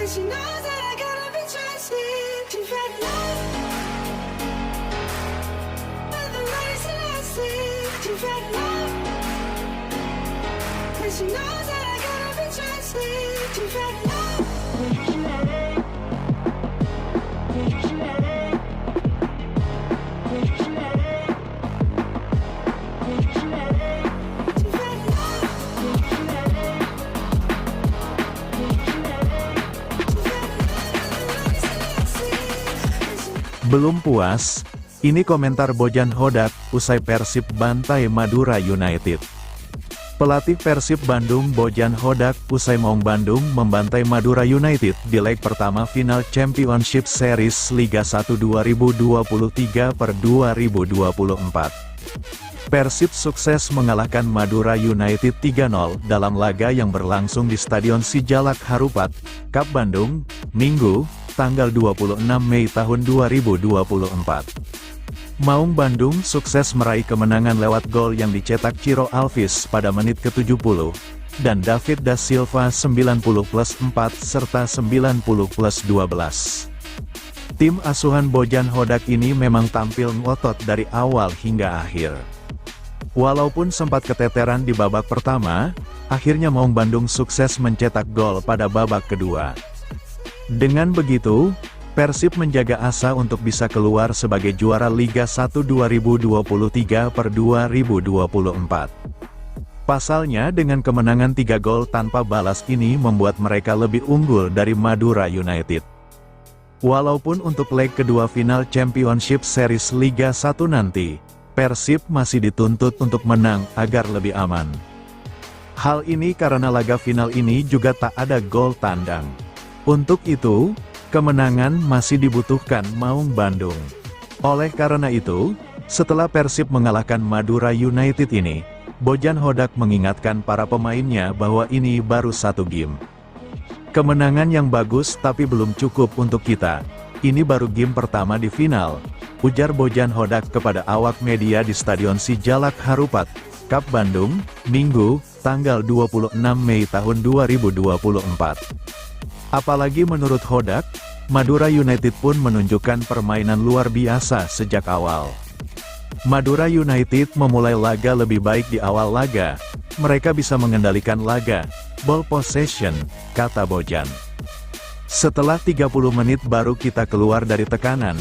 she knows that I gotta be trusted. She fell in love with the lies and I see. She fell in love, and she knows that I gotta be trusted. She fell in love. Belum puas, ini komentar Bojan Hodak, usai Persib bantai Madura United. Pelatih Persib Bandung Bojan Hodak, usai Maung Bandung membantai Madura United di leg pertama final Championship Series Liga 1 2023/2024. Persib sukses mengalahkan Madura United 3-0 dalam laga yang berlangsung di Stadion Sijalak Harupat, Kap Bandung, Minggu, tanggal 26 Mei tahun 2024. Maung Bandung sukses meraih kemenangan lewat gol yang dicetak Ciro Alvis pada menit ke-70, dan David da Silva 90+4 serta 90+12. Tim asuhan Bojan Hodak ini memang tampil ngotot dari awal hingga akhir. Walaupun sempat keteteran di babak pertama, akhirnya Maung Bandung sukses mencetak gol pada babak kedua. Dengan begitu, Persib menjaga asa untuk bisa keluar sebagai juara Liga 1 2023/2024. Pasalnya dengan kemenangan 3 gol tanpa balas ini membuat mereka lebih unggul dari Madura United. Walaupun untuk leg kedua final Championship Series Liga 1 nanti, Persib masih dituntut untuk menang agar lebih aman. Hal ini karena laga final ini juga tak ada gol tandang. Untuk itu, kemenangan masih dibutuhkan Maung Bandung. Oleh karena itu, setelah Persib mengalahkan Madura United ini, Bojan Hodak mengingatkan para pemainnya bahwa ini baru satu game. Kemenangan yang bagus tapi belum cukup untuk kita. Ini baru game pertama di final, ujar Bojan Hodak kepada awak media di Stadion Sijalak Harupat, Kap Bandung, Minggu, tanggal 26 Mei tahun 2024. Apalagi menurut Hodak, Madura United pun menunjukkan permainan luar biasa sejak awal. Madura United memulai laga lebih baik di awal laga. Mereka bisa mengendalikan laga, ball possession, kata Bojan. Setelah 30 menit baru kita keluar dari tekanan.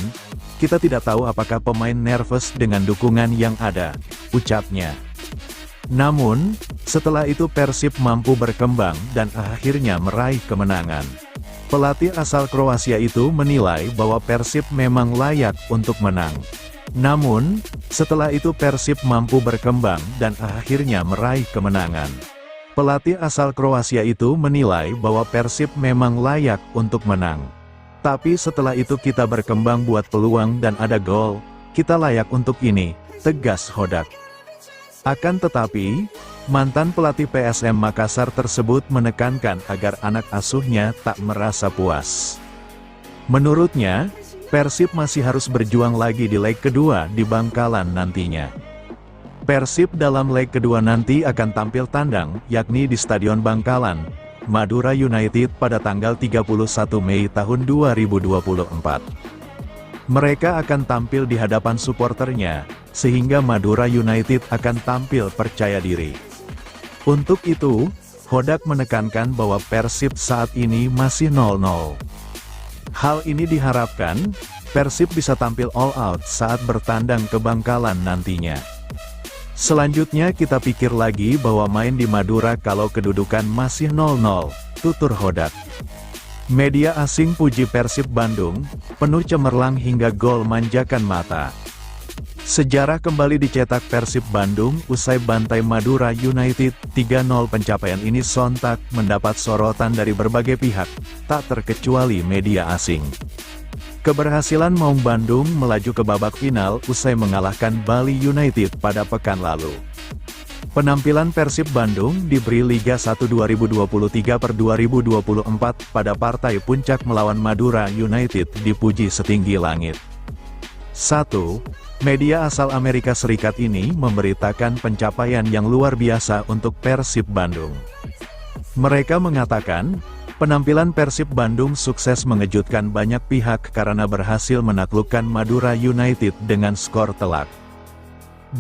Kita tidak tahu apakah pemain nervous dengan dukungan yang ada, ucapnya. Namun, setelah itu Persib mampu berkembang dan akhirnya meraih kemenangan. Pelatih asal Kroasia itu menilai bahwa Persib memang layak untuk menang. Namun, setelah itu Persib mampu berkembang dan akhirnya meraih kemenangan. Pelatih asal Kroasia itu menilai bahwa Persib memang layak untuk menang. Tapi setelah itu kita berkembang buat peluang dan ada gol, kita layak untuk ini, tegas Hodak. Akan tetapi, mantan pelatih PSM Makassar tersebut menekankan agar anak asuhnya tak merasa puas. Menurutnya, Persib masih harus berjuang lagi di leg kedua di Bangkalan nantinya. Persib dalam leg kedua nanti akan tampil tandang, yakni di Stadion Bangkalan, Madura United pada tanggal 31 Mei tahun 2024. Mereka akan tampil di hadapan suporternya, sehingga Madura United akan tampil percaya diri. Untuk itu, Hodak menekankan bahwa Persib saat ini masih 0-0. Hal ini diharapkan, Persib bisa tampil all out saat bertandang ke Bangkalan nantinya. Selanjutnya kita pikir lagi bahwa main di Madura kalau kedudukan masih 0-0, tutur Hodak. Media asing puji Persib Bandung, penuh cemerlang hingga gol manjakan mata. Sejarah kembali dicetak Persib Bandung usai bantai Madura United 3-0. Pencapaian ini sontak mendapat sorotan dari berbagai pihak, tak terkecuali media asing. Keberhasilan Maung Bandung melaju ke babak final usai mengalahkan Bali United pada pekan lalu. Penampilan Persib Bandung diberi Liga 1 2023/2024 pada partai puncak melawan Madura United dipuji setinggi langit. 1. Media asal Amerika Serikat ini memberitakan pencapaian yang luar biasa untuk Persib Bandung. Mereka mengatakan, Penampilan Persib Bandung sukses mengejutkan banyak pihak karena berhasil menaklukkan Madura United dengan skor telak.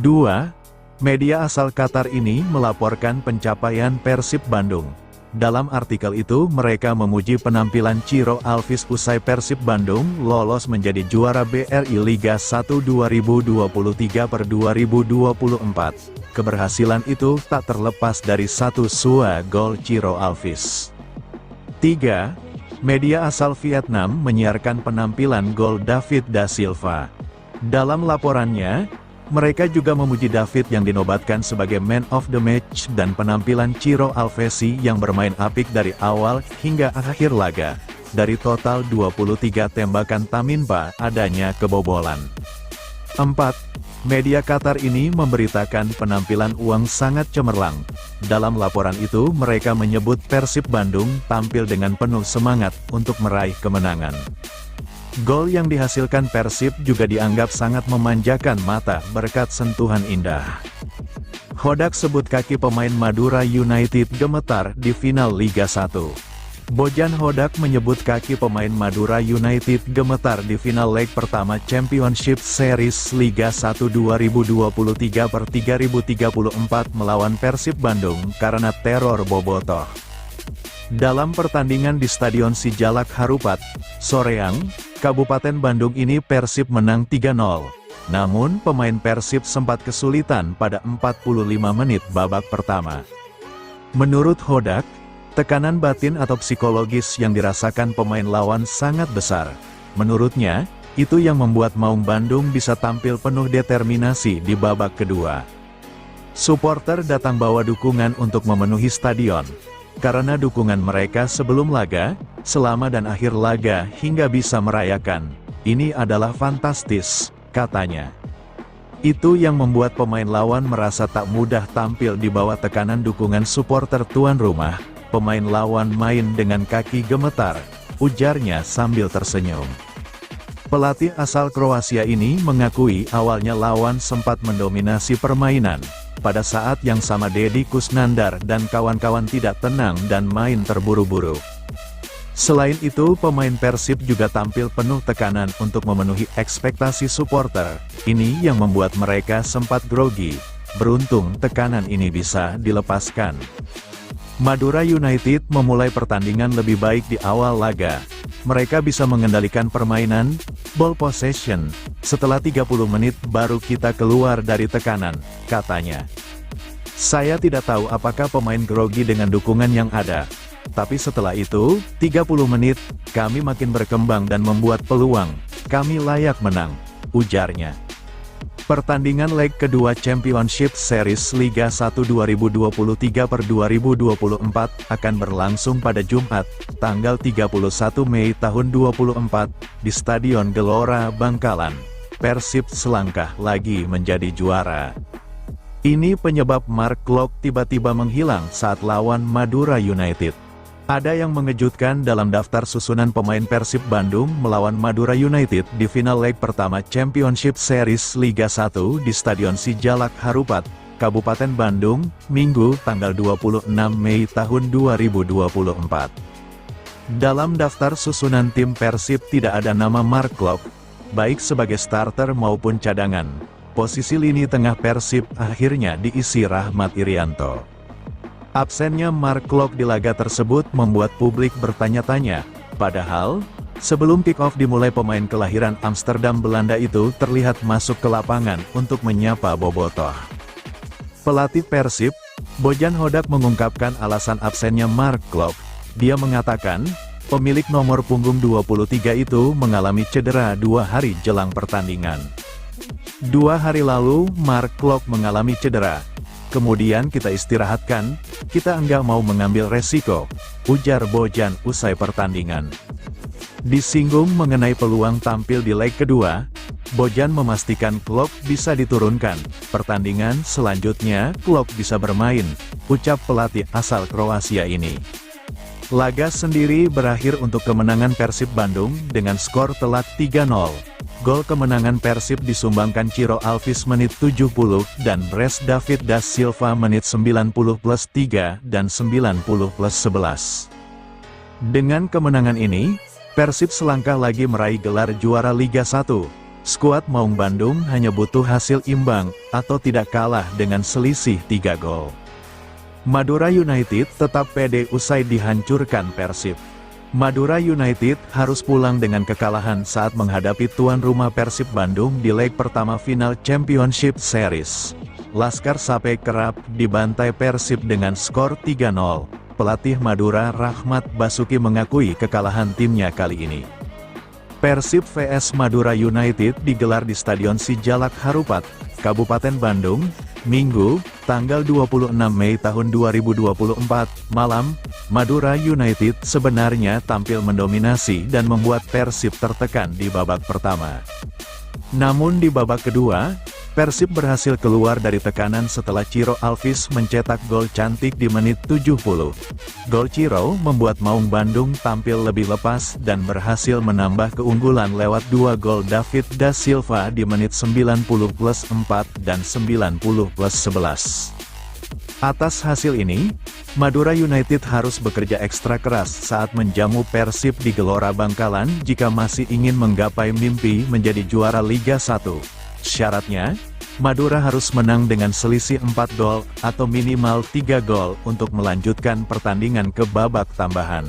2. Media asal Qatar ini melaporkan pencapaian Persib Bandung. Dalam artikel itu mereka memuji penampilan Ciro Alves usai Persib Bandung lolos menjadi juara BRI Liga 1 2023/2024. Keberhasilan itu tak terlepas dari satu sua gol Ciro Alves. 3. Media asal Vietnam menyiarkan penampilan gol David da Silva. Dalam laporannya, mereka juga memuji David yang dinobatkan sebagai Man of the Match dan penampilan Ciro Alvesi yang bermain apik dari awal hingga akhir laga. Dari total 23 tembakan tanpa adanya kebobolan. 4. Media Qatar ini memberitakan penampilan Uang sangat cemerlang. Dalam laporan itu mereka menyebut Persib Bandung tampil dengan penuh semangat untuk meraih kemenangan. Gol yang dihasilkan Persib juga dianggap sangat memanjakan mata berkat sentuhan indah. Hodak sebut kaki pemain Madura United gemetar di final Liga 1. Bojan Hodak menyebut kaki pemain Madura United gemetar di final leg pertama Championship Series Liga 1 2023/3034 melawan Persib Bandung karena teror bobotoh. Dalam pertandingan di Stadion Sijalak Harupat, Soreang, Kabupaten Bandung ini Persib menang 3-0. Namun pemain Persib sempat kesulitan pada 45 menit babak pertama. Menurut Hodak, tekanan batin atau psikologis yang dirasakan pemain lawan sangat besar. Menurutnya, itu yang membuat Maung Bandung bisa tampil penuh determinasi di babak kedua. Supporter datang bawa dukungan untuk memenuhi stadion. Karena dukungan mereka sebelum laga, selama dan akhir laga hingga bisa merayakan. Ini adalah fantastis, katanya. Itu yang membuat pemain lawan merasa tak mudah tampil di bawah tekanan dukungan supporter tuan rumah. Pemain lawan main dengan kaki gemetar, ujarnya sambil tersenyum. Pelatih asal Kroasia ini mengakui awalnya lawan sempat mendominasi permainan. Pada saat yang sama Deddy Kusnandar dan kawan-kawan tidak tenang dan main terburu-buru. Selain itu pemain Persib juga tampil penuh tekanan untuk memenuhi ekspektasi supporter. Ini yang membuat mereka sempat grogi. Beruntung tekanan ini bisa dilepaskan. Madura United memulai pertandingan lebih baik di awal laga. Mereka bisa mengendalikan permainan, ball possession. Setelah 30 menit baru kita keluar dari tekanan, katanya. Saya tidak tahu apakah pemain grogi dengan dukungan yang ada. Tapi setelah itu, 30 menit, kami makin berkembang dan membuat peluang. Kami layak menang, ujarnya. Pertandingan leg kedua Championship Series Liga 1 2023/2024 akan berlangsung pada Jumat, tanggal 31 Mei tahun 2024, di Stadion Gelora Bangkalan. Persib selangkah lagi menjadi juara. Ini penyebab Mark Klok tiba-tiba menghilang saat lawan Madura United. Ada yang mengejutkan dalam daftar susunan pemain Persib Bandung melawan Madura United di final leg pertama Championship Series Liga 1 di Stadion Sijalak Harupat, Kabupaten Bandung, Minggu tanggal 26 Mei tahun 2024. Dalam daftar susunan tim Persib tidak ada nama Mark Klok, baik sebagai starter maupun cadangan. Posisi lini tengah Persib akhirnya diisi Rahmat Irianto. Absennya Mark Klok di laga tersebut membuat publik bertanya-tanya, padahal, sebelum kick-off dimulai pemain kelahiran Amsterdam Belanda itu terlihat masuk ke lapangan untuk menyapa bobotoh. Pelatih Persib, Bojan Hodak mengungkapkan alasan absennya Mark Klok. Dia mengatakan, pemilik nomor punggung 23 itu mengalami cedera 2 hari jelang pertandingan. 2 hari lalu, Mark Klok mengalami cedera. Kemudian kita istirahatkan, kita enggak mau mengambil resiko, ujar Bojan usai pertandingan. Disinggung mengenai peluang tampil di leg kedua, Bojan memastikan Klok bisa diturunkan. Pertandingan selanjutnya Klok bisa bermain, ucap pelatih asal Kroasia ini. Laga sendiri berakhir untuk kemenangan Persib Bandung dengan skor telak 3-0. Gol kemenangan Persib disumbangkan Ciro Alves menit 70 dan Bres David da Silva menit 90+3 dan 90+11. Dengan kemenangan ini, Persib selangkah lagi meraih gelar juara Liga 1. Skuad Maung Bandung hanya butuh hasil imbang atau tidak kalah dengan selisih 3 gol. Madura United tetap pede usai dihancurkan Persib. Madura United harus pulang dengan kekalahan saat menghadapi tuan rumah Persib Bandung di leg pertama final Championship Series. Laskar Sape kerap dibantai Persib dengan skor 3-0. Pelatih Madura Rahmat Basuki mengakui kekalahan timnya kali ini. Persib vs Madura United digelar di Stadion Sijalak Harupat, Kabupaten Bandung, Minggu, tanggal 26 Mei tahun 2024, malam. Madura United sebenarnya tampil mendominasi dan membuat Persib tertekan di babak pertama. Namun di babak kedua, Persib berhasil keluar dari tekanan setelah Ciro Alvis mencetak gol cantik di menit 70. Gol Ciro membuat Maung Bandung tampil lebih lepas dan berhasil menambah keunggulan lewat 2 gol David da Silva di menit 90+4 dan 90+11. Atas hasil ini, Madura United harus bekerja ekstra keras saat menjamu Persib di Gelora Bangkalan jika masih ingin menggapai mimpi menjadi juara Liga 1. Syaratnya, Madura harus menang dengan selisih 4 gol atau minimal 3 gol untuk melanjutkan pertandingan ke babak tambahan.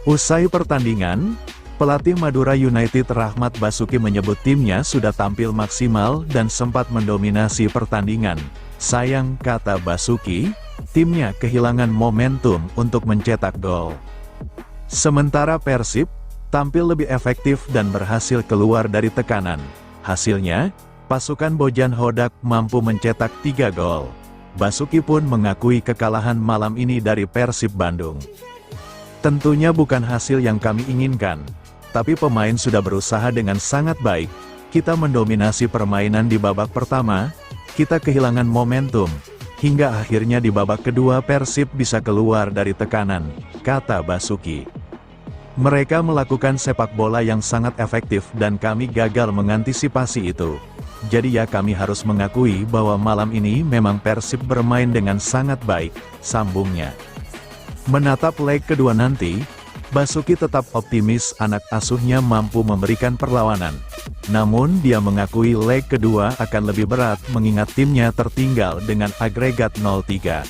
Usai pertandingan, pelatih Madura United Rahmat Basuki menyebut timnya sudah tampil maksimal dan sempat mendominasi pertandingan. Sayang, kata Basuki, timnya kehilangan momentum untuk mencetak gol. Sementara Persib tampil lebih efektif dan berhasil keluar dari tekanan. Hasilnya, pasukan Bojan Hodak mampu mencetak 3 gol. Basuki pun mengakui kekalahan malam ini dari Persib Bandung. Tentunya bukan hasil yang kami inginkan, tapi pemain sudah berusaha dengan sangat baik. Kita mendominasi permainan di babak pertama, kita kehilangan momentum, hingga akhirnya di babak kedua Persib bisa keluar dari tekanan, kata Basuki. Mereka melakukan sepak bola yang sangat efektif dan kami gagal mengantisipasi itu. Jadi ya kami harus mengakui bahwa malam ini memang Persib bermain dengan sangat baik, sambungnya. Menatap leg kedua nanti, Basuki tetap optimis anak asuhnya mampu memberikan perlawanan. Namun dia mengakui leg kedua akan lebih berat mengingat timnya tertinggal dengan agregat 0-3.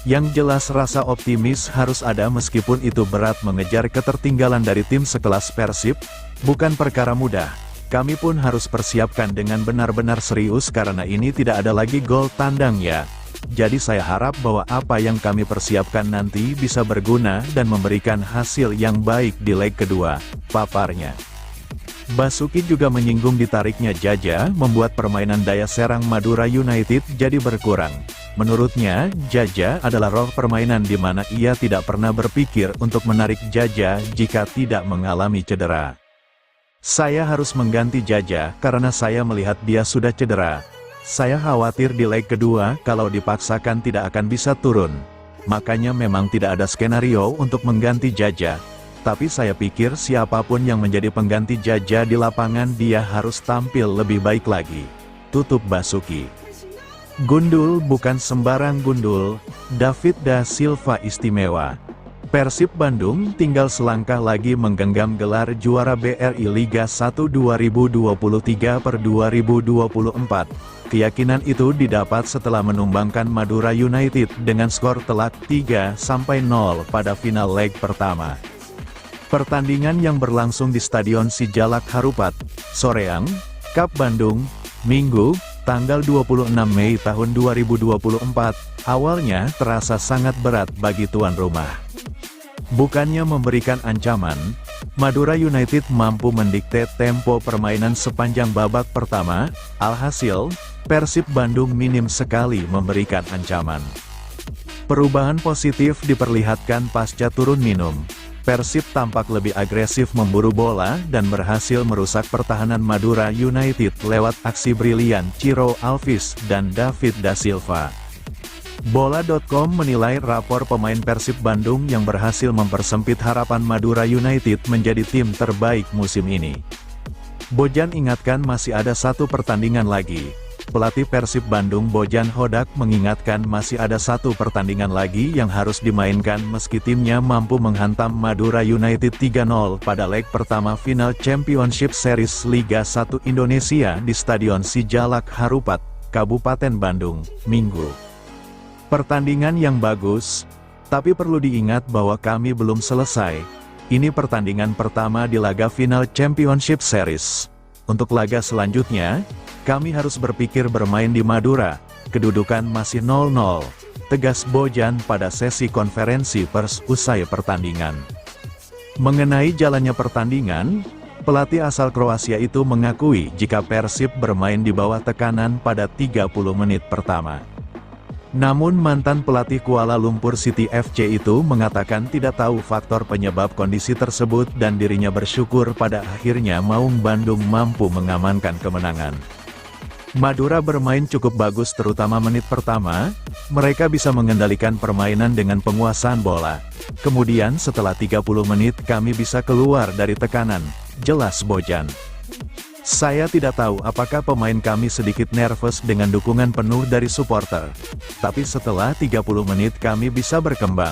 Yang jelas rasa optimis harus ada meskipun itu berat mengejar ketertinggalan dari tim sekelas Persib, bukan perkara mudah. Kami pun harus persiapkan dengan benar-benar serius karena ini tidak ada lagi gol tandang ya. Jadi saya harap bahwa apa yang kami persiapkan nanti bisa berguna dan memberikan hasil yang baik di leg kedua, paparnya. Basuki juga menyinggung ditariknya Jaja membuat permainan daya serang Madura United jadi berkurang. Menurutnya, Jaja adalah roh permainan di mana ia tidak pernah berpikir untuk menarik Jaja jika tidak mengalami cedera. Saya harus mengganti Jaja karena saya melihat dia sudah cedera. Saya khawatir di leg kedua kalau dipaksakan tidak akan bisa turun. Makanya memang tidak ada skenario untuk mengganti Jaja. Tapi saya pikir siapapun yang menjadi pengganti Jaja di lapangan dia harus tampil lebih baik lagi. Tutup Basuki. Gundul bukan sembarang gundul, David da Silva istimewa. Persib Bandung tinggal selangkah lagi menggenggam gelar juara BRI Liga 1 2023/2024. Keyakinan itu didapat setelah menumbangkan Madura United dengan skor telak 3-0 pada final leg pertama. Pertandingan yang berlangsung di Stadion Sijalak Harupat, Soreang, Kap Bandung, Minggu, tanggal 26 Mei tahun 2024, awalnya terasa sangat berat bagi tuan rumah. Bukannya memberikan ancaman, Madura United mampu mendikte tempo permainan sepanjang babak pertama, alhasil, Persib Bandung minim sekali memberikan ancaman. Perubahan positif diperlihatkan pasca turun minum. Persib tampak lebih agresif memburu bola dan berhasil merusak pertahanan Madura United lewat aksi brilian Ciro Alvis dan David da Silva. Bola.com menilai rapor pemain Persib Bandung yang berhasil mempersempit harapan Madura United menjadi tim terbaik musim ini. Bojan ingatkan masih ada satu pertandingan lagi. pelatih Persib Bandung Bojan Hodak mengingatkan masih ada satu pertandingan lagi yang harus dimainkan meski timnya mampu menghantam Madura United 3-0 pada leg pertama final Championship Series Liga 1 Indonesia di Stadion Sijalak Harupat, Kabupaten Bandung, Minggu. Pertandingan yang bagus, tapi perlu diingat bahwa kami belum selesai. Ini pertandingan pertama di laga final Championship Series. Untuk laga selanjutnya, kami harus berpikir bermain di Madura, kedudukan masih 0-0, tegas Bojan pada sesi konferensi pers usai pertandingan. Mengenai jalannya pertandingan, pelatih asal Kroasia itu mengakui jika Persib bermain di bawah tekanan pada 30 menit pertama. Namun mantan pelatih Kuala Lumpur City FC itu mengatakan tidak tahu faktor penyebab kondisi tersebut dan dirinya bersyukur pada akhirnya Maung Bandung mampu mengamankan kemenangan. Madura bermain cukup bagus terutama menit pertama, mereka bisa mengendalikan permainan dengan penguasaan bola. Kemudian setelah 30 menit kami bisa keluar dari tekanan, jelas Bojan. Saya tidak tahu apakah pemain kami sedikit nervous dengan dukungan penuh dari supporter. Tapi setelah 30 menit kami bisa berkembang.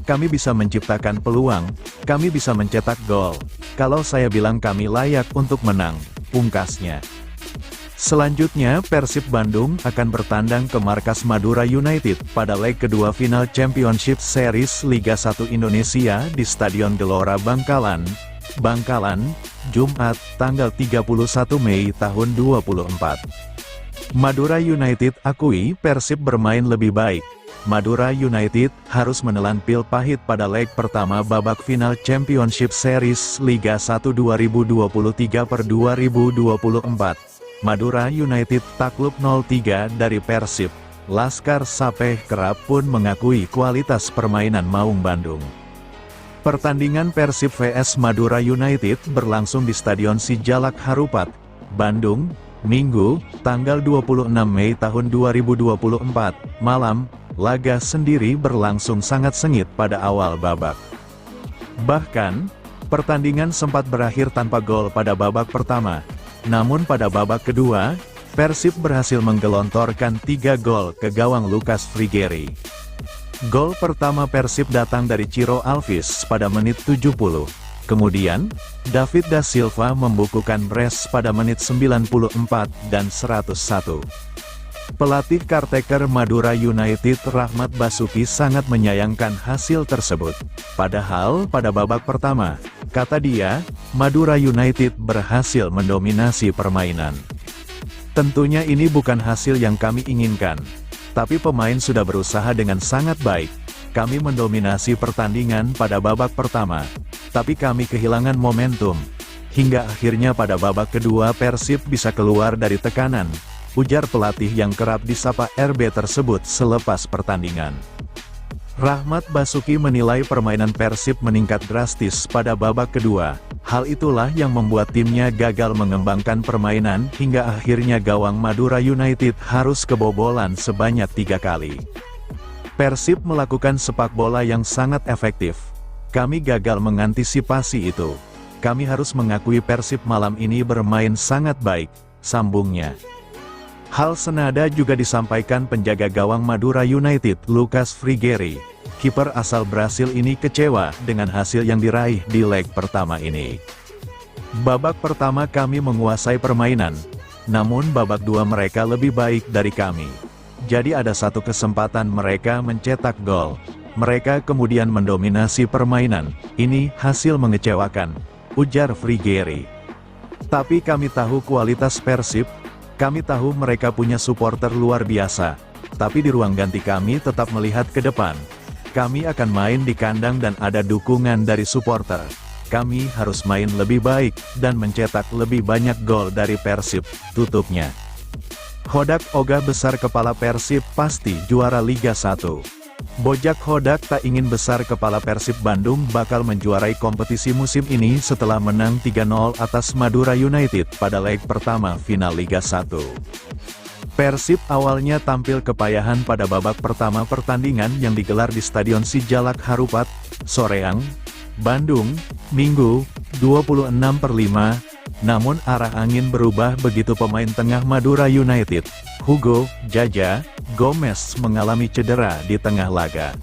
Kami bisa menciptakan peluang. Kami bisa mencetak gol. Kalau saya bilang kami layak untuk menang, pungkasnya. Selanjutnya Persib Bandung akan bertandang ke markas Madura United pada leg kedua final Championship Series Liga 1 Indonesia di Stadion Gelora Bangkalan, Jumat, tanggal 31 Mei tahun 2024. Madura United akui Persib bermain lebih baik. Madura United harus menelan pil pahit pada leg pertama babak final Championship Series Liga 1 2023/2024. Madura United takluk 0-3 dari Persib. Laskar Sapeh Kerap pun mengakui kualitas permainan Maung Bandung. Pertandingan Persib vs Madura United berlangsung di Stadion Sijalak Harupat, Bandung, Minggu, tanggal 26 Mei tahun 2024, malam. Laga sendiri berlangsung sangat sengit pada awal babak. Bahkan, pertandingan sempat berakhir tanpa gol pada babak pertama. Namun pada babak kedua, Persib berhasil menggelontorkan 3 gol ke gawang Lucas Frigeri. Gol pertama Persib datang dari Ciro Alves pada menit 70. Kemudian, David da Silva membukukan brace pada menit 94 dan 101. Pelatih caretaker Madura United Rahmat Basuki sangat menyayangkan hasil tersebut. Padahal pada babak pertama, kata dia, Madura United berhasil mendominasi permainan. Tentunya ini bukan hasil yang kami inginkan. Tapi pemain sudah berusaha dengan sangat baik. Kami mendominasi pertandingan pada babak pertama, tapi kami kehilangan momentum. Hingga akhirnya pada babak kedua Persib bisa keluar dari tekanan, ujar pelatih yang kerap disapa RB tersebut selepas pertandingan. Rahmat Basuki menilai permainan Persib meningkat drastis pada babak kedua. Hal itulah yang membuat timnya gagal mengembangkan permainan hingga akhirnya gawang Madura United harus kebobolan sebanyak 3 kali. Persib melakukan sepak bola yang sangat efektif. Kami gagal mengantisipasi itu. Kami harus mengakui Persib malam ini bermain sangat baik, sambungnya. Hal senada juga disampaikan penjaga gawang Madura United, Lucas Frigeri. Kiper asal Brasil ini kecewa dengan hasil yang diraih di leg pertama ini. Babak pertama kami menguasai permainan, namun babak dua mereka lebih baik dari kami. Jadi ada satu kesempatan mereka mencetak gol. Mereka kemudian mendominasi permainan. Ini hasil mengecewakan, ujar Frigeri. Tapi kami tahu kualitas Persib. Kami tahu mereka punya supporter luar biasa. Tapi di ruang ganti kami tetap melihat ke depan. Kami akan main di kandang dan ada dukungan dari supporter. Kami harus main lebih baik dan mencetak lebih banyak gol dari Persib, tutupnya. Hodak ogah besar kepala Persib pasti juara Liga 1. Bojak Hodak tak ingin besar kepala Persib Bandung bakal menjuarai kompetisi musim ini setelah menang 3-0 atas Madura United pada leg pertama final Liga 1. Persib awalnya tampil kepayahan pada babak pertama pertandingan yang digelar di Stadion Sijalak Harupat, Soreang, Bandung, Minggu, 26/5, Namun arah angin berubah begitu pemain tengah Madura United, Hugo Jaja Gomez mengalami cedera di tengah laga.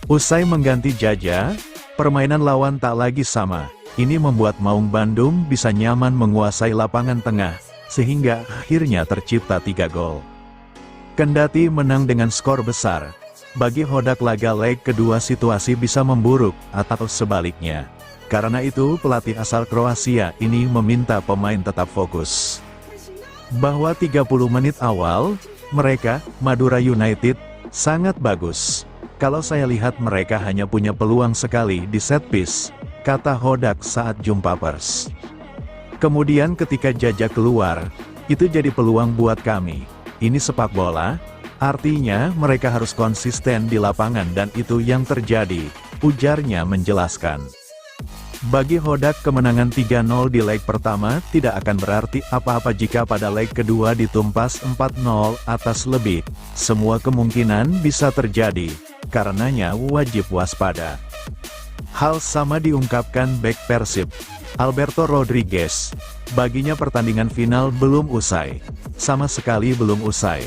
Usai mengganti Jaja, permainan lawan tak lagi sama. Ini membuat Maung Bandung bisa nyaman menguasai lapangan tengah, sehingga akhirnya tercipta 3 gol. Kendati menang dengan skor besar, bagi Hodak laga leg kedua situasi bisa memburuk atau sebaliknya. Karena itu pelatih asal Kroasia ini meminta pemain tetap fokus. Bahwa 30 menit awal, mereka, Madura United, sangat bagus. Kalau saya lihat mereka hanya punya peluang sekali di set piece, kata Hodak saat jumpa pers. Kemudian ketika Jaja keluar, itu jadi peluang buat kami. Ini sepak bola, artinya mereka harus konsisten di lapangan dan itu yang terjadi, ujarnya menjelaskan. Bagi Hodak kemenangan 3-0 di leg pertama tidak akan berarti apa-apa jika pada leg kedua ditumpas 4-0 atas lebih. Semua kemungkinan bisa terjadi, karenanya wajib waspada. Hal sama diungkapkan bek Persib, Alberto Rodriguez. Baginya pertandingan final belum usai. Sama sekali belum usai.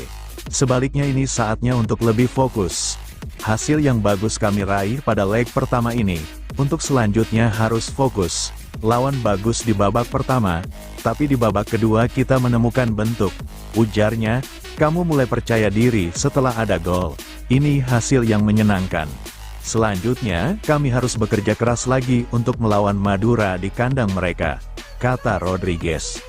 Sebaliknya ini saatnya untuk lebih fokus. Hasil yang bagus kami raih pada leg pertama ini. Untuk selanjutnya harus fokus. Lawan bagus di babak pertama, tapi di babak kedua kita menemukan bentuk. Ujarnya, kamu mulai percaya diri setelah ada gol. Ini hasil yang menyenangkan. Selanjutnya, kami harus bekerja keras lagi untuk melawan Madura di kandang mereka, kata Rodriguez.